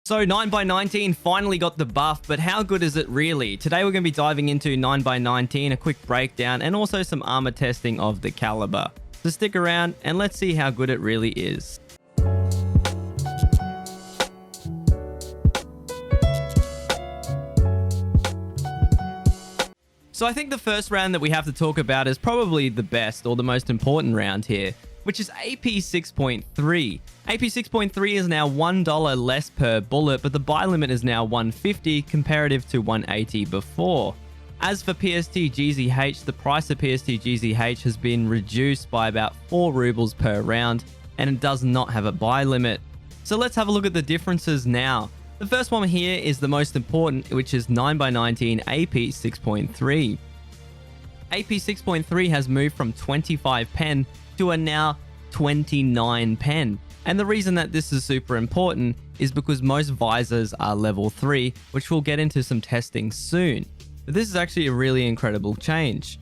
So 9x19 finally got the buff, but how good is it really? Today we're going to be diving into 9x19, a quick breakdown, and also some armor testing of the caliber. So stick around and let's see how good it really is. So I think the first round that we have to talk about is probably the best or the most important round here, which is AP 6.3. AP 6.3 is now $1 less per bullet, but the buy limit is now $150 comparative to $180 before. As for PST GZH, the price of PST GZH has been reduced by about 4 rubles per round, and it does not have a buy limit. So let's have a look at the differences now. The first one here is the most important, which is 9x19 AP 6.3. AP 6.3 has moved from 25 pen to a now 29 pen. And the reason that this is super important is because most visors are level 3, which we'll get into some testing soon. But this is actually a really incredible change.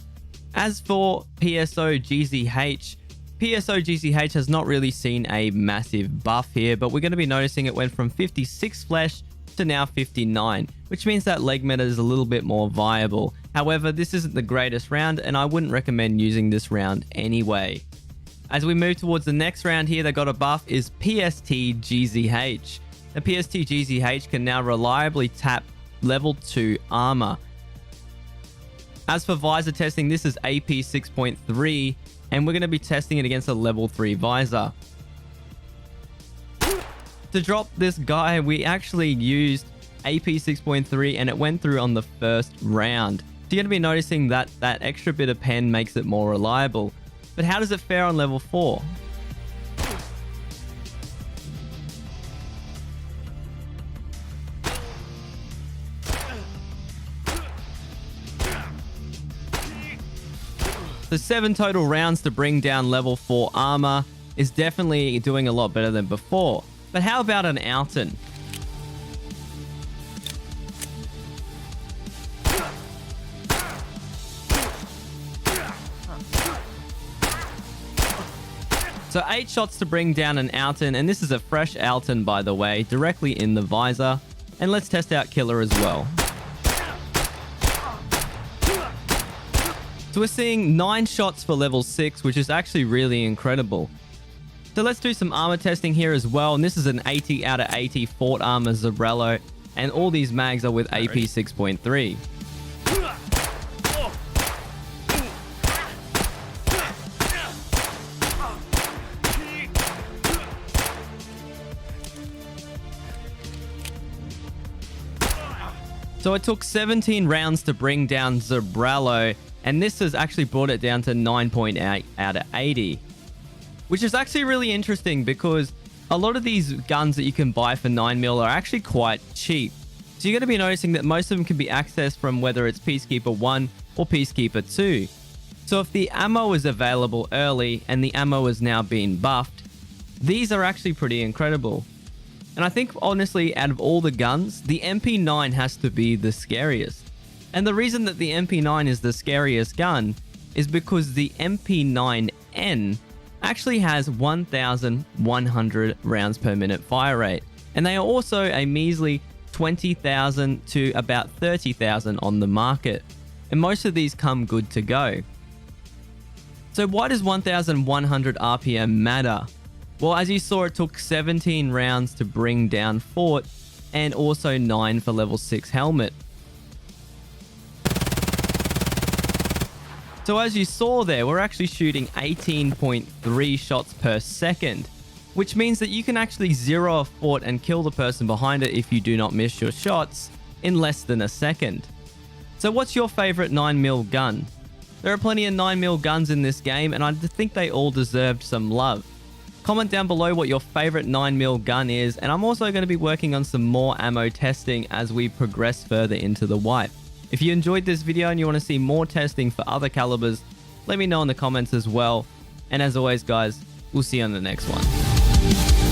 As for PSO GZH, PSO GZH has not really seen a massive buff here, but we're going to be noticing it went from 56 flesh to now 59, which means that leg meta is a little bit more viable. However, this isn't the greatest round, and I wouldn't recommend using this round anyway. As we move towards the next round here that got a buff is PST GZH. The PST GZH can now reliably tap level 2 armor. As for visor testing, this is AP 6.3, and we're going to be testing it against a level 3 visor. To drop this guy, we actually used AP 6.3 and it went through on the first round. So you're going to be noticing that that extra bit of pen makes it more reliable. But how does it fare on level 4? So 7 total rounds to bring down level 4 armor is definitely doing a lot better than before. But how about an Alton? So 8 shots to bring down an Alton, and this is a fresh Alton, by the way, directly in the visor. And let's test out Killer as well. So we're seeing 9 shots for level 6, which is actually really incredible. So let's do some armor testing here as well, and this is an 80 out of 80 Fort Armor Zabrello, and all these mags are with AP 6.3. So it took 17 rounds to bring down Zabrello, and this has actually brought it down to 9.8 out of 80. Which is actually really interesting because a lot of these guns that you can buy for 9mm are actually quite cheap. So you're going to be noticing that most of them can be accessed from whether it's Peacekeeper 1 or Peacekeeper 2. So if the ammo is available early and the ammo is now being buffed, these are actually pretty incredible. And I think honestly, out of all the guns, the MP9 has to be the scariest. And the reason that the MP9 is the scariest gun is because the MP9N actually has 1,100 rounds per minute fire rate. And they are also a measly 20,000 to about 30,000 on the market. And most of these come good to go. So why does 1,100 RPM matter? Well, as you saw, it took 17 rounds to bring down Fort and also 9 for level 6 helmet. So as you saw there, we're actually shooting 18.3 shots per second, which means that you can actually zero a fort and kill the person behind it if you do not miss your shots in less than a second. So what's your favorite 9mm gun? There are plenty of 9mm guns in this game, and I think they all deserved some love. Comment down below what your favorite 9mm gun is, and I'm also going to be working on some more ammo testing as we progress further into the wipe. If you enjoyed this video and you want to see more testing for other calibers, let me know in the comments as well. And as always, guys, we'll see you on the next one.